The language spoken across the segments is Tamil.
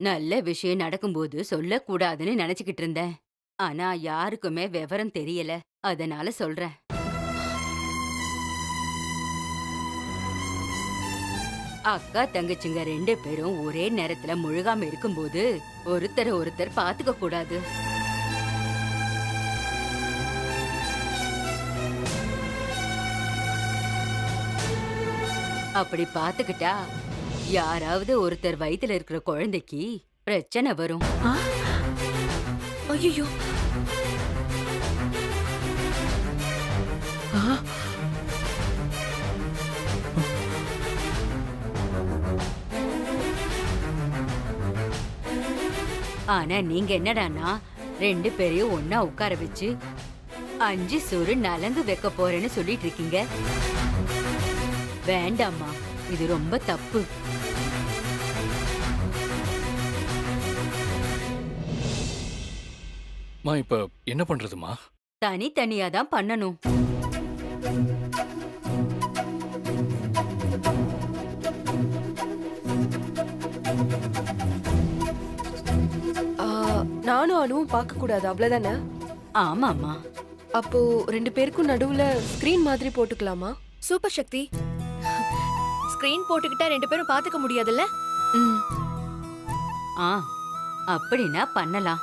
நல்ல விஷயம் நடக்கும்போது சொல்லக்கூடாதுன்னு நினைச்சுக்கிட்டு இருந்தேன். ஆனா யாருக்குமே விவரம் தெரியல. அதனால சொல்றேன். அக்கா தங்கச்சிங்க 2 பேரும் ஒரே நேரத்துல முழுகாம இருக்கும்போது ஒருத்தர ஒருத்தர் பாத்துக்க கூடாது. அப்படி பாத்துக்கிட்டா யாராவது ஒருத்தர் வயித்துல இருக்கிற குழந்தைக்கு பிரச்சனை வரும். ஐயோ! ஆனா நீங்க என்னடான்னா 2 பேரையும் ஒண்ணா உட்கார வச்சு 5 சோறு நலங்கு வைக்க போறேன்னு சொல்லிட்டு இருக்கீங்க. வேண்டாம்மா, இது ரொம்ப தப்பு. இப்ப என்ன பண்றதுமா? தனித்தனியா தான் பண்ணணும். ஆ, நானும் அனுவும் பார்க்க கூடாது அவ்வளவுதானே? ஆமாம்மா. அப்போ 2 பேருக்கும் நடுவுல ஸ்கிரீன் மாதிரி போட்டுக்கலாமா? சூப்பர் சக்தி. ஸ்கிரீன் போட்டுக்கிட்டா 2 பேரும் பாத்துக்க முடியாதுல்ல? ம். ஆ, அப்படின்னா பண்ணலாம்.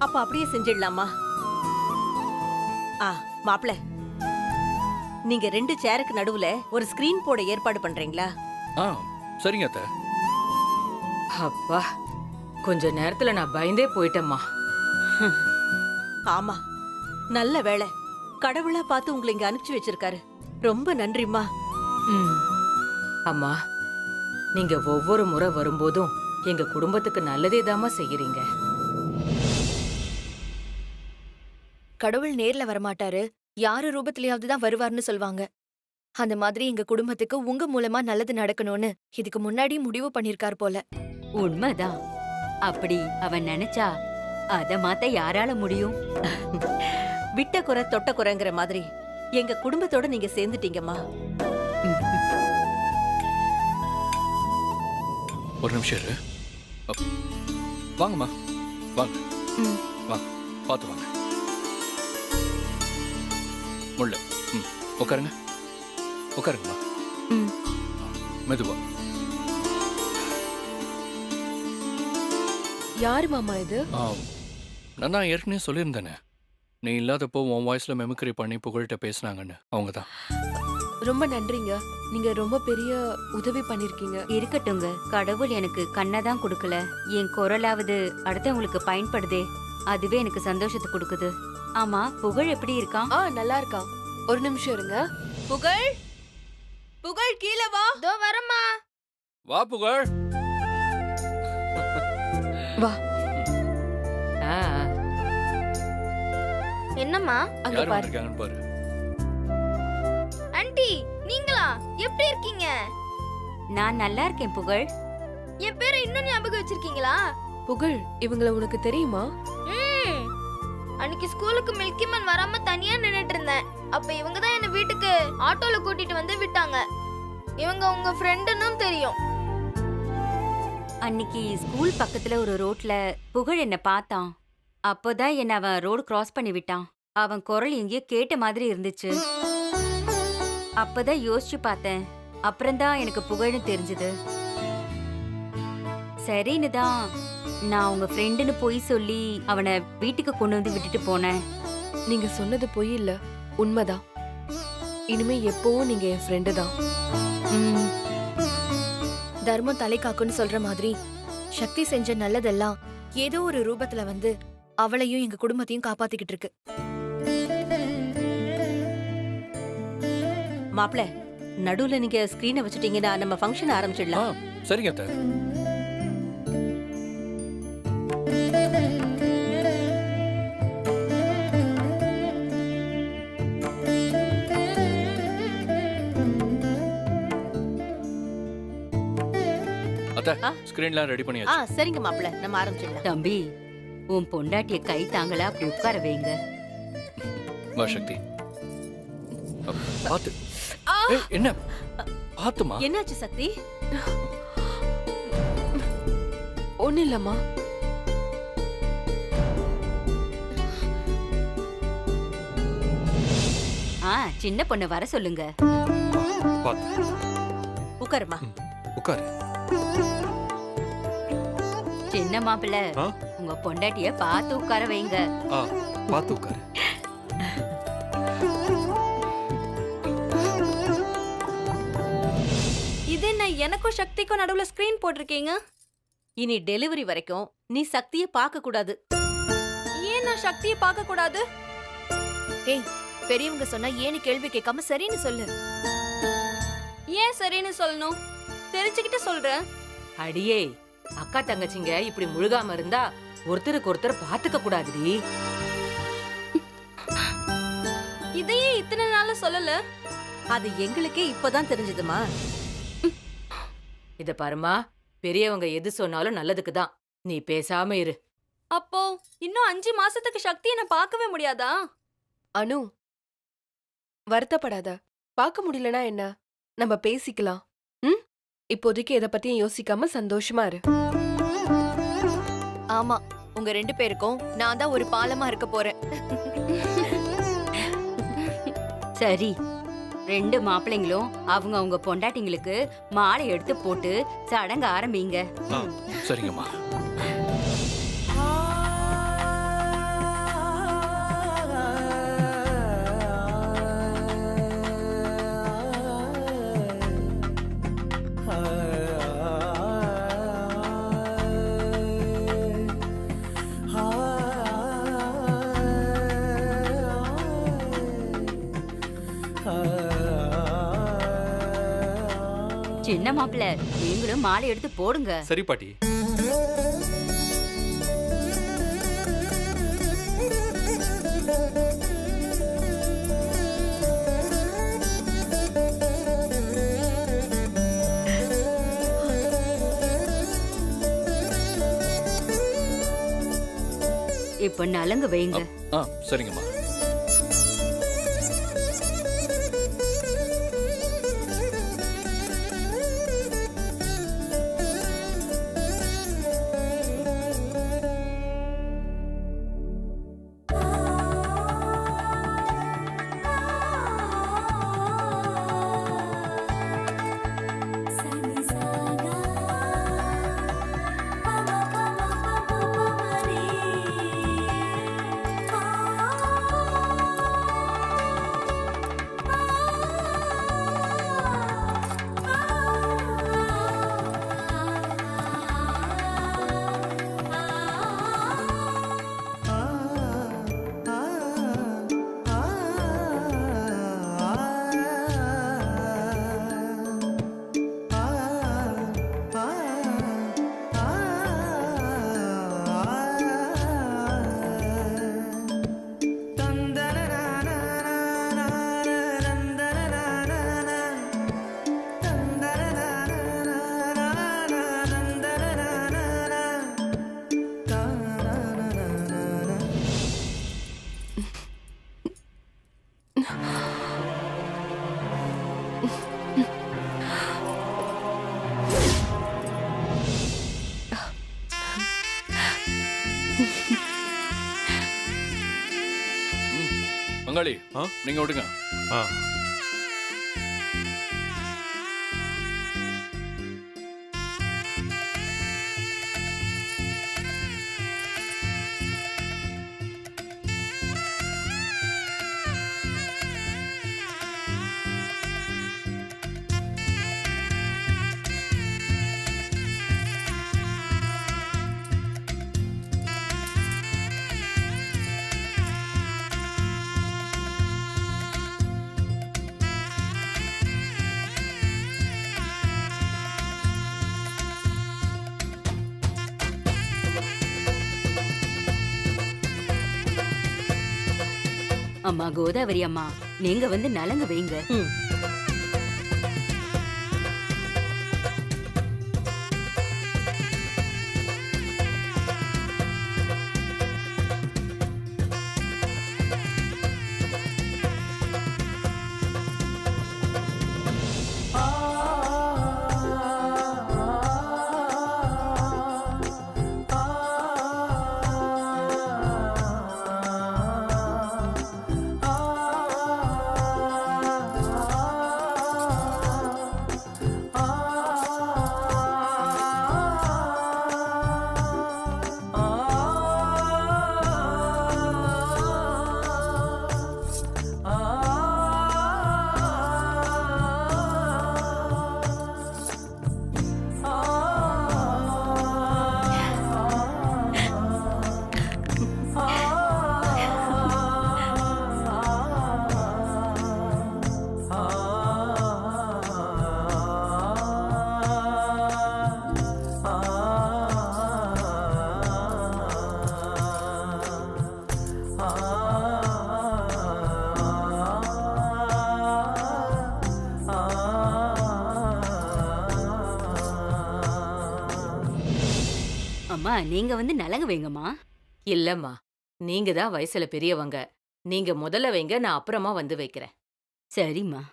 அப்ப அப்படியே செஞ்சிடலாமா? மாப்ள, நீங்க 2 சேருக்கு நடுவுல ஒரு ஸ்கிரீன் போட ஏற்பாடு பண்றீங்களா? ஆ சரிங்க அத்தை. அப்பா, கொஞ்ச நேரத்துல நான் பயந்தே போயிட்டேம்மா. ஆமா, நல்ல வேளை. கடவுளா பார்த்து உங்களை இங்க அனுப்பிச்சு வச்சிருக்காரு. ரொம்ப நன்றிம்மா. ம். அம்மா, நீங்க ஒவ்வொரு முறை வரும்போதும் எங்க குடும்பத்துக்கு நல்லதே தாம்மா செய்யறீங்க. கடவுள் நேர்ல வரமாட்டாரு, யாரு ரூபத்திலயாவது தான் வருவார்னு சொல்வாங்க. அந்த மாதிரி எங்க குடும்பத்துக்கு உங்க மூலமா நல்லது நடக்கணும்னு இதுக்கு முன்னாடி முடிவு பண்ணிருக்கார் போல. உண்மைதான். அப்படி அவன் நினைச்சா அத மாத்த யாரால முடியும்? விட்ட குறை தொட்ட குறைங்கிற மாதிரி எங்க குடும்பத்தோட நீங்க சேர்ந்துட்டீங்கம்மா. ஒரு நிமிஷம் இரு. வாங்கம்மா, வாங்க வாங்க, பார்த்து வாங்க. முள்ள உட்காருங்க, உட்காருங்கம்மா. மெதுவா. யாரு மாமா இது? நான் ஏற்கனவே சொல்லியிருந்தேனே, நீ இல்லாதப்போ உன் வாய்ஸ்ல மெமிக்ரி பண்ணி புகழ்கிட்ட பேசினாங்கன்னு. அவங்க தான். ரொம்ப நன்றிங்க. நீங்க ரொம்ப பெரிய உதவி பண்ணிருக்கீங்க. இருக்கட்டுங்க. கடவுள் எனக்கு கண்ணதான் கொடுக்கல, என் குரலாவது அடுத்தவங்களுக்கு பயன்படுதே. அதுவே எனக்கு சந்தோஷத்தை கொடுக்குது. ஆமா, புகழ் எப்படி இருக்கான்? நல்லா இருக்கா. ஒரு நிமிஷம் இருங்க. புகழ், புகழ் கீழே வா. தோ வரமா. வா புகழ். வா. ஆ, என்னம்மா? அங்க யார் பாரு. வந்திருக்காங்கன்னு பாரு. ஆன்ட்டி, நீங்களா? எப்படி இருக்கீங்க? நான் நல்லா இருக்கேன் புகழ். என் பேரை இன்னும் ஞாபகம் வச்சிருக்கீங்களா? புகழ், இவங்கள உனக்கு தெரியுமா? அன்னைக்கு ஸ்கூலுக்கு மில்கிமன் வராம தனியா நின்னுட்டு இருந்தேன். அப்ப இவங்க தான் என்ன வீட்டுக்கு ஆட்டோல கூட்டிட்டு வந்து விட்டாங்க. இவங்க உங்க ஃப்ரெண்டுன்னு தெரியும். அன்னைக்கு ஸ்கூல் பக்கத்துல ஒரு ரோட்ல புகழ் என்ன பார்த்தான். அப்போதான் என்ன அவன் ரோடு கிராஸ் பண்ணி விட்டான். அவன் குரல் எங்கேயோ கேட்ட மாதிரி இருந்துச்சு. அப்பதான் யோசிச்சு பார்த்தேன். அப்புறம்தான் எனக்கு புகழ்னு தெரிஞ்சது. சரின்னு தான் நான் உங்க ஃப்ரெண்டுன்னு போய் சொல்லி அவனை வீட்டுக்கு கொண்டு வந்து விட்டுட்டு போனேன். நீங்க சொன்னது பொய் இல்ல, உண்மைதான். இனிமே எப்பவும் நீங்க என் ஃப்ரெண்டு தான். ம், தர்மம் தலை காக்குன்னு சொல்ற மாதிரி சக்தி செஞ்ச நல்லதெல்லாம் ஏதோ ஒரு ரூபத்துல வந்து அவளையும் எங்க குடும்பத்தையும் காப்பாத்திக்கிட்டு இருக்கு. மாப்ள, நடுவுல நீங்க ஸ்கிரீனை வச்சுட்டீங்கன்னா நம்ம ஃபங்க்ஷன் ஆரம்பிச்சிடலாம். சரிங்க அத்தை. அத்தை, ஸ்கிரீன்லாம் ரெடி பண்ணியாச்சு. சரிங்க மாப்ள, நம்ம ஆரம்பிச்சிடலாம். தம்பி, உன் பொண்டாட்டிய கை தாங்களா அப்படி உட்கார வைங்க. வா சக்தி. பாத்து. ஏய், என்ன? பாத்துமா. என்னாச்சு சக்தி? ஒன்னும் இல்லம்மா. சின்ன பொண்ணு வர சொல்லுங்க. பாத்து உட்காருமா. உட்காரு. சின்ன மாப்பிள்ள, ஆ? உங்க பொண்டாட்டிய பார்த்து உட்கார வைங்க. பாத்து உட்காரு. இது என்ன எனக்கும் சக்திக்கும் நடுவுல ஸ்கிரீன் போட்டிருக்கீங்க? இனி டெலிவரி வரைக்கும் நீ சக்திய பார்க்க கூடாது. ஏன் நான் சக்தியை பார்க்க கூடாது? ஏய், பெரியவங்க சொன்னா ஏன்னு கேள்வி கேட்காம சரின்னு சொல்லு. ஏன் சரின்னு சொல்லணும்? தெரிஞ்சுக்கிட்டு சொல்றேன். அடியே, அக்கா தங்கச்சிங்க இப்படி முழுகாம இருந்தா ஒருத்தருக்கு ஒருத்தர் பாத்துக்க கூடாதுடி. இதையே இத்தனை நாள சொல்லல. அது எங்களுக்கே இப்பதான் தெரிஞ்சதுமா. இத பாருமா, பெரியவங்க எது சொன்னாலும் நல்லதுக்கு தான். நீ பேசாம இரு. அப்போ இன்னும் 5 மாசத்துக்கு சக்தி என்ன பார்க்கவே முடியாதா? அனு, வருத்தப்படாத. பார்க்க முடியலனா என்ன, நம்ம பேசிக்கலாம். ம், இப்போதைக்கு எதை பத்தியும் யோசிக்காம சந்தோஷமா இரு. ஆமா, உங்க 2 பேருக்கும் நான் தான் ஒரு பாலமா இருக்க போறேன். சரி, 2 மாப்பிள்ளைங்களும் அவங்க பொண்டாட்டிங்களுக்கு மாலை எடுத்து போட்டு சடங்கு ஆரம்பிங்க. சரிங்கம்மா. சின்ன மாப்பிள்ள, நீங்களும் மாலை எடுத்து போடுங்க. சரி பாட்டி. இப்ப நலங்கு வைங்க. சரிங்கம்மா. பங்காளி, நீங்க விடுங்க. அம்மா கோதாவரி அம்மா, நீங்க வந்து நலங்கு வைங்க. அம்மா நீங்க வந்து நலங்கு வைங்கம்மா. இல்லம்மா, நீங்க தான் வயசுல பெரியவங்க. நீங்க முதல்ல வைங்க, நான் அப்புறமா வந்து வைக்கிறேன். சரிம்மா.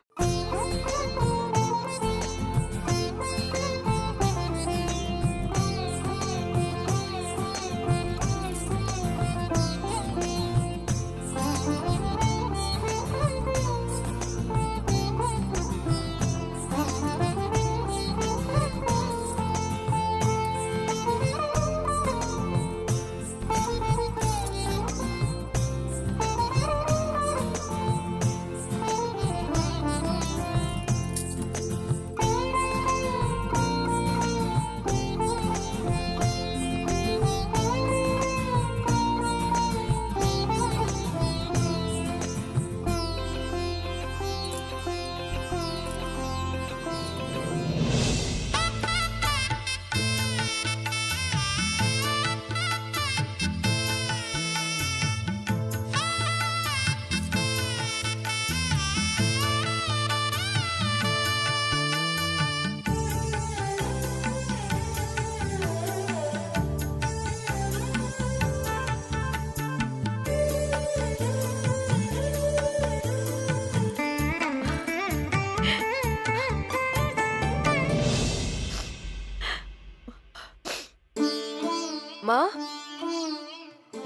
மா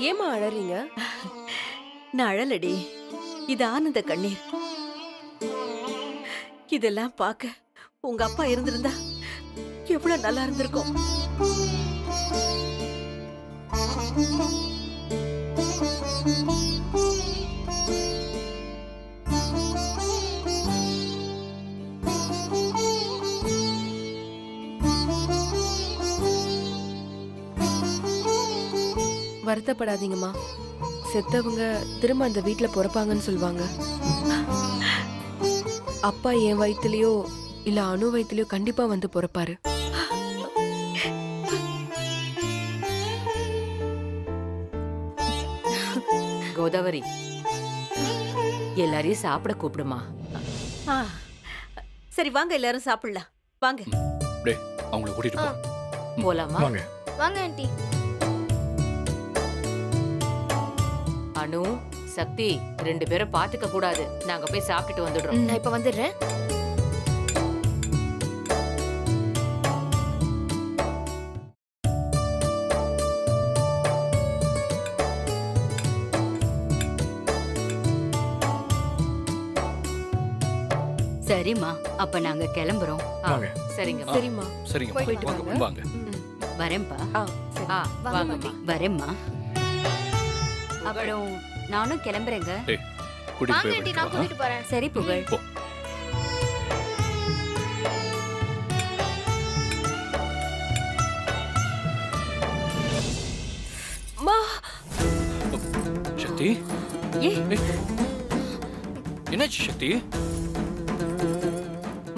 ஏமா அழறீங்க? நான் அழலடி, இது ஆனந்த கண்ணீர். இதெல்லாம் பார்க்க உங்க அப்பா இருந்திருந்தா எவ்வளவு நல்லா இருந்திருக்கும். வருத்தப்படாதீங்கம்மா. செத்தவங்க திரும்ப அந்த வீட்ல பிறப்பாங்கன்னு சொல்லுவாங்க. அப்பா என் வயித்துலயோ இல்ல அணு வயித்துலயோ கண்டிப்பா வந்து பிறப்பாரு. கோதாவரி, எல்லாரையும் சாப்பிட கூப்பிடுமா. ஆ, சரி வாங்க எல்லாரும் சாப்பிடலாம். வாங்க. டேய் அவங்கள கூட்டிட்டு போ. போலாமா? வாங்க. வாங்க ஆண்டி. அனு, சக்தி 2 பேரும் பாத்துக்க கூடாது. நாங்க போய் சாப்பிட்டுட்டு வந்துடுறோம். நான் இப்ப வந்துடுறேன். சரிம்மா, அப்ப நாங்க கிளம்புறோம். ஆ, வாங்க. சரிங்க. சரிம்மா. சரிங்க போயிட்டு வாங்க. வாங்க. வாங்க. வரேன்ப்பா. ஆ சரி. ஆ, வாங்க, வாங்கம்மா. வரேம்மா. அப்புறம் நானும் கிளம்புறேங்க. கூட்டிட்டு வாங்க போய் ஆண்டி, விட்டுட்டு நான் வா. கூட்டிட்டு போறேன். சரி புகழ். போ. மா சக்தி ஏய். ஏய். என்னாச்சு சக்தி?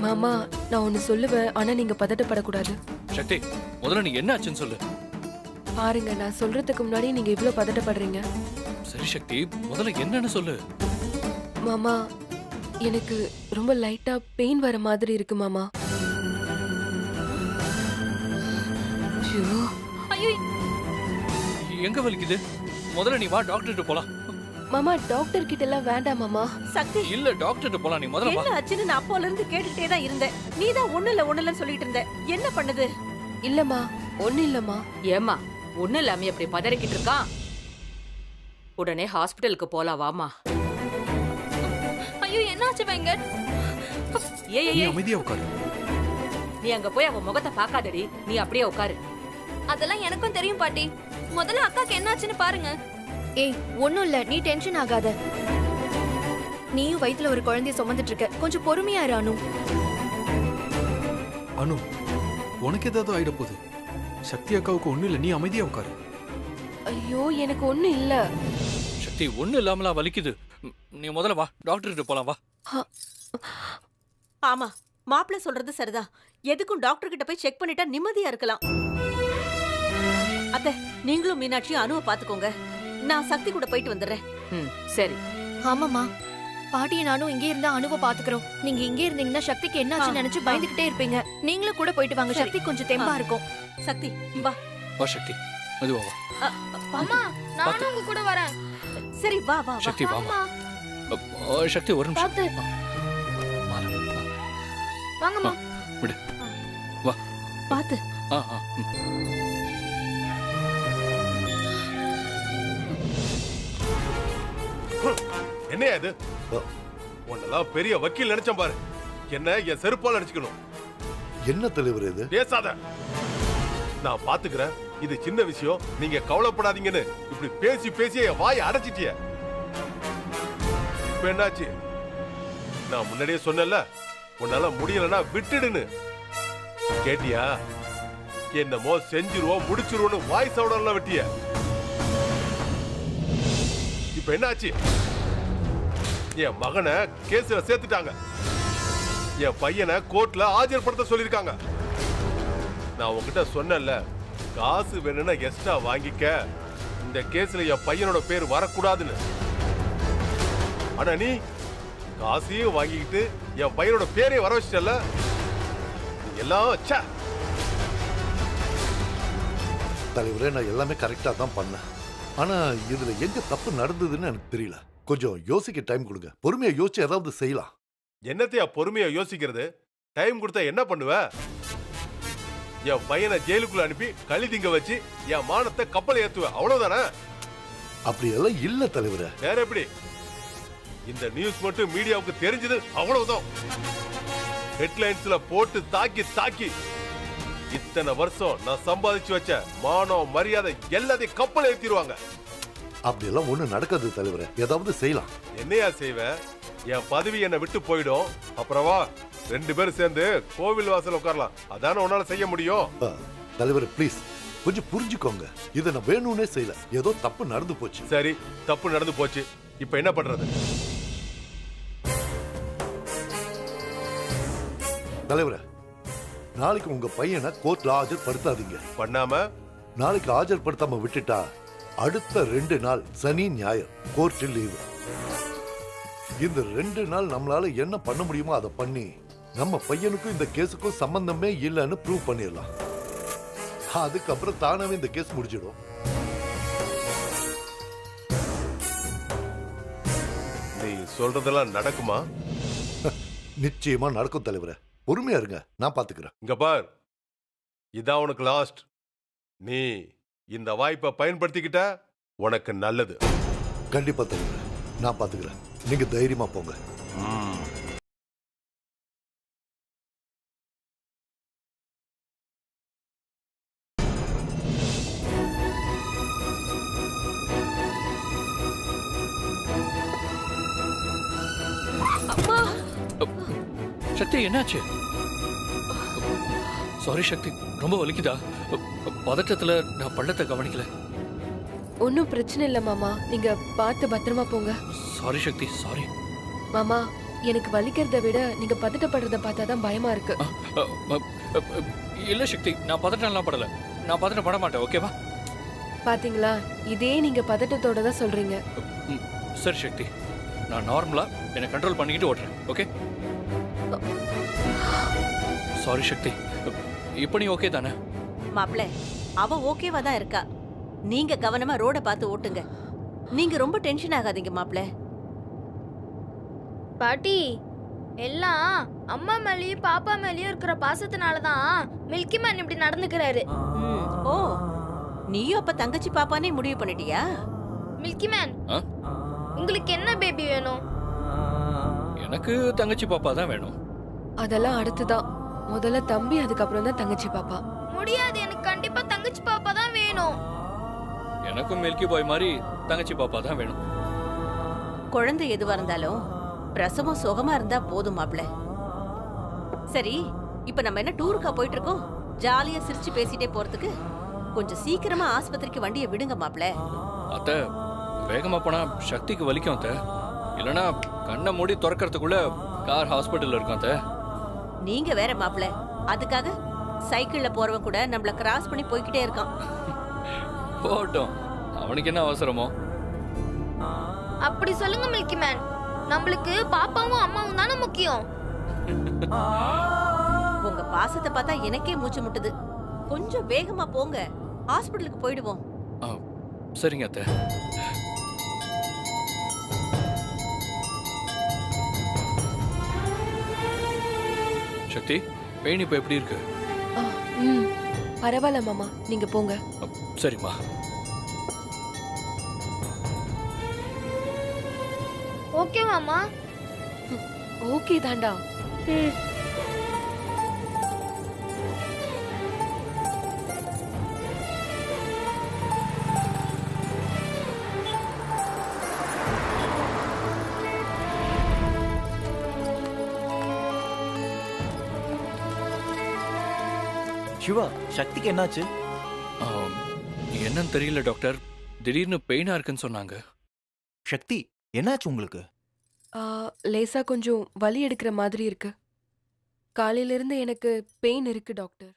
மாமா, நான் ஒன்னு சொல்லுவேன், ஆனா நீங்க பதட்டப்படக்கூடாது. சக்தி முதல்ல நீ என்ன ஆச்சுன்னு சொல்லு. பாருங்க, நான் சொல்றதுக்கு முன்னாடி நீங்க இவ்ளோ பதட்டப்படுறீங்க. சரி சக்தி, முதல்ல என்னன்னு சொல்லு. மாமா, எனக்கு ரொம்ப லைட்டா பெயின் வர மாதிரி இருக்கு மாமா. ஐயோ, எங்க வலிக்குது? முதல்ல நீ வா, டாக்டர்கிட்ட போலாம். மாமா டாக்டர் கிட்ட எல்லாம் வேண்டாம் மாமா. சக்தி, இல்ல டாக்டர்கிட்ட போலாம், நீ முதல்ல வா. என்ன ஆச்சுன்னு நான் அப்போல இருந்து கேட்டுட்டே தான் இருந்தேன். நீ தான் ஒண்ணு இல்ல சொல்லிட்டு இருந்த. என்ன பண்ணுது? இல்லம்மா, ஒண்ணு இல்லம்மா. ஏம்மா, ஒண்ணு இல்லாம எப்படி பதறிக்கிட்டு இருக்கான்? உடனே ஹாஸ்பிடலுக்கு போலாம், வாமா. ஐயோ, என்னாச்சு வெங்கட்? ஏய் நீ ஏய், அமைதியா உட்காரு. நீ அங்க போய் அவன் முகத்தை பார்க்காதடி. நீ அப்படியே உட்காரு. அதெல்லாம் எனக்கும் தெரியும் பாட்டி. முதல்ல அக்காக்கு என்னாச்சுன்னு பாருங்க. ஏய், ஒண்ணும் இல்ல, நீ டென்ஷன் ஆகாத. நீயும் வயித்துல ஒரு குழந்தைய சுமந்துட்டு இருக்க. கொஞ்சம் பொறுமையா இரு அனு. அனு, உனக்கு ஏதாவது ஆயிட போகுது. சக்தி அக்காவுக்கு ஒண்ணும் இல்ல, நீ அமைதியா உட்காரு. ஐயோ, எனக்கு ஒண்ணு இல்ல. சக்தி ஒண்ணு இல்லாமலா வலிக்குது? நீ முதல்ல வா, டாக்டர்கிட்ட போலாம் வா. ஆமா, மாப்பிள்ள சொல்றது சரிதான். எதுக்கும் டாக்டர் கிட்ட போய் செக் பண்ணிட்டா நிம்மதியா இருக்கலாம். அத்தை, நீங்களும் மீனாட்சியும் அனுவை பாத்துக்கோங்க. நான் சக்தி கூட போயிட்டு வந்துடுறேன். ம், சரி. ஆமாமா, பாட்டியை நானும் இங்கே இருந்தா அனுவை பாத்துக்கிறோம். நீங்க இங்கே இருந்தீங்கன்னா சக்திக்கு என்னாச்சுன்னு நினைச்சு பயந்துகிட்டே இருப்பீங்க. நீங்களும் கூட போயிட்டு வாங்க. சரி. சக்தி கொஞ்சம் தெம்பா இருக்கும். சக்தி வா. வா சக்தி மெதுவா வா அம்மா நானும் உங்க கூட வரேன். சரி வா வா வா சக்தி வாமா சக்தி ஒரு நிமிஷம் பாத்து. வாங்கம்மா. விடு வா பாத்து. ஆ ஆ ம். என்னையா இது உன்னெல்லாம் பெரிய வக்கீல் நினைச்சேன் பாரு. என்ன என் செருப்பால் அடிச்சுக்கணும். என்ன தலைவர் இது? பேசாத. நான் பாத்துக்கிறேன். இது சின்ன விஷயம், நீங்க கவலைப்படாதீங்கன்னு இப்படி பேசி பேசி என் வாயை அடைச்சிட்டிய. இப்ப என்னாச்சு? நான் முன்னாடியே சொன்னேன்ல, உன்னால முடியலன்னா விட்டுடுன்னு. கேட்டியா? என்னமோ செஞ்சிருவோம் முடிச்சிருவோம்னு வாய்ஸ் அவுடர்ல வெட்டிய. இப்ப என்னாச்சு? என் மகனை கேஸ்ல சேர்த்துட்டாங்க. என் பையனை கோர்ட்ல ஆஜர்படுத்த சொல்லிருக்காங்க. நான் உங்ககிட்ட சொன்னேன்ல, காசு வேணும்னா எக்ஸ்ட்ரா வாங்கிக்க, இந்த கேஸ்ல என் பையனோட பேர் வரக்கூடாதுன்னு. ஆனா நீ காசையும் வாங்கிக்கிட்டு என் பையனோட பேரையும் வர வச்சிட்டல. எல்லாம் ச்சே. தலைவரே, நான் எல்லாமே கரெக்டா தான் பண்ணேன். ஆனா இதுல எங்க தப்பு நடந்ததுன்னு எனக்கு தெரியல. கொஞ்சம் யோசிக்க டைம் கொடுங்க. பொறுமையா யோசிச்சு ஏதாவது செய்யலாம். என்னத்தையா பொறுமையா யோசிக்கிறது? டைம் கொடுத்தா என்ன பண்ணுவ? என் பையனை ஜெயிலுக்குள்ள அனுப்பி களி திங்க வச்சு என் மானத்தை கப்பலை ஏத்துவ, அவ்வளவுதானே? அப்படி எல்லாம் இல்ல தலைவரே. வேற எப்படி? இந்த நியூஸ் மட்டும் மீடியாவுக்கு தெரிஞ்சது அவ்வளவுதான். ஹெட்லைன்ஸ்ல போட்டு தாக்கி தாக்கி இத்தனை வருஷம் நான் சம்பாதிச்சு வச்ச மானம் மரியாதை எல்லாத்தையும் கப்பலை ஏத்திடுவாங்க. அப்படி எல்லாம் ஒண்ணு நடக்காது தலைவரே. ஏதாவது செய்யலாம். என்னையா செய்வ? என் பதவி என்னை விட்டு போயிடும். அப்புறமா 2 பேரும் சேர்ந்து கோவில் வாசல் உட்காரலாம். அதான உன்னால செய்ய முடியும். தலைவரே ப்ளீஸ் கொஞ்சம் புரிஞ்சுக்கோங்க. இதை நான் வேணும்னே செய்யல. ஏதோ தப்பு நடந்து போச்சு. சரி, தப்பு நடந்து போச்சு. இப்ப என்ன பண்றது? தலைவரே, நாளைக்கு உங்க பையனை கோர்ட்ல ஆஜர்படுத்தாதீங்க. பண்ணாம நாளைக்கு ஆஜர்படுத்தாம விட்டுட்டா அடுத்த 2 நாள் சனி ஞாயிறு கோர்ட்டில் லீவு. இந்த 2 நாள் நம்மளால என்ன பண்ண முடியுமோ அதை பண்ணி நம்ம பையனுக்கும் இந்த கேஸுக்கும் சம்பந்தமே இல்லைன்னு ப்ரூவ் பண்ணிடலாம். அதுக்கப்புறம் தானாவே இந்த கேஸ் முடிஞ்சிடும். நீ சொல்றதெல்லாம் நடக்குமா? நிச்சயமா நடக்கும் தலைவரே. பொறுமையா இருங்க, நான் பாத்துக்கிறேன். இங்க பார், இதான் உனக்கு லாஸ்ட். நீ இந்த வாய்ப்பை பயன்படுத்திக்கிட்ட உனக்கு நல்லது. கண்டிப்பா தலைவரே, நான் பாத்துக்கிறேன். நீங்க தைரியமா போங்க. சக்தி என்னாச்சு? சாரி சக்தி, ரொம்ப வலிக்குதா? பதட்டத்துல நான் பள்ளத்தை கவனிக்கல. ஒன்னும் பிரச்சனை இல்ல மாமா. நீங்க பார்த்து பத்திரமா போங்க. சாரி சக்தி, சாரி. மாமா, எனக்கு வலிக்கிறத விட நீங்க பதட்டப்படுறத பார்த்தாதான் பயமா இருக்கு. இல்ல சக்தி, நான் பதட்டம்லாம் படல. நான் பதட்டம் பட மாட்டேன், ஓகேவா? பாத்தீங்களா, இதே நீங்க பதட்டத்தோட தான் சொல்றீங்க. சரி சக்தி, நான் நார்மலா என்னை கண்ட்ரோல் பண்ணிக்கிட்டு ஓட்டுறேன், ஓகே? சாரி சக்தி, இப்போ நீ ஓகே தானே? மாப்ள, அவ ஓகேவா தான் இருக்கா. நீங்க கவனமா ரோட பார்த்து ஓட்டுங்க. நீங்க ரொம்ப டென்ஷன் ஆகாதீங்க மாப்ள. பாட்டி, எல்லாம் அம்மா மேலயும் பாப்பா மேலயும் இருக்கிற பாசத்தினால தான் மில்கி மேன் இப்படி நடந்துக்கிறாரு. ஓ, நீயும் அப்ப தங்கச்சி பாப்பானே முடிவு பண்ணிட்டியா? மில்கி மேன், ஆ? உங்களுக்கு என்ன பேபி வேணும்? எனக்கு தங்கச்சி பாப்பா தான் வேணும். அதெல்லாம் அடுத்துதான். முதல்ல தம்பி, அதுக்கப்புறம் தான் தங்கச்சி பாப்பா. முடியாது, எனக்கு கண்டிப்பா தங்கச்சி பாப்பா தான் வேணும். எனக்கும் மில்கி பாய் மாதிரி தங்கச்சி பாப்பா தான் வேணும். குழந்தை எதுவா இருந்தாலும் பிரசவம் சுகமா இருந்தா போதும் மாப்ள. சரி, இப்ப நம்ம என்ன டூருக்கா போயிட்டு இருக்கோம்? ஜாலியா சிரிச்சு பேசிட்டே போறதுக்கு கொஞ்சம் சீக்கிரமா ஆஸ்பத்திரிக்கு வண்டியை விடுங்க மாப்ள. அத்தை, வேகமா போனா சக்திக்கு வலிக்கும் அத்தை. இல்லனா கண்ணை மூடி திறக்கிறதுக்குள்ள கார் ஹாஸ்பிட்டல்ல இருக்கும் அத்தை. நீங்க வேற மாப்ள, அதுக்காக சைக்கிள்ல போறவன் கூட நம்மள கிராஸ் பண்ணி போய்கிட்டே இருக்கான். போட்டோம், அவனுக்கு என்ன அவசரமோ? அப்படி சொல்லுங்க மில்கி மேன், நம்மளுக்கு பாப்பாவும் அம்மாவும் தானே முக்கியம். உங்க பாசத்தை பார்த்தா எனக்கே மூச்சு முட்டுது. கொஞ்சம் வேகமா போங்க. ஹாஸ்பிட்டலுக்கு போயிடுவோம். ஆ, சரிங்க அத்தை. சக்தி, பெயின் இப்போ எப்படி இருக்கு? ஆ, ம் பரவாயில்ல மாமா, நீங்க போங்க. சரிம்மா. ஓகே மாமா. ஓகே தாண்டா. ம். சிவா, சக்திக்கு என்னாச்சு? ஆ, என்னன்னு தெரியல டாக்டர். திடீர்னு பெயினா இருக்குன்னு சொன்னாங்க. சக்தி, என்னாச்சு உங்களுக்கு? ஆ, லேசா கொஞ்சம் வலி எடுக்கிற மாதிரி இருக்கு. காலையில இருந்து எனக்கு பெயின் இருக்கு டாக்டர்.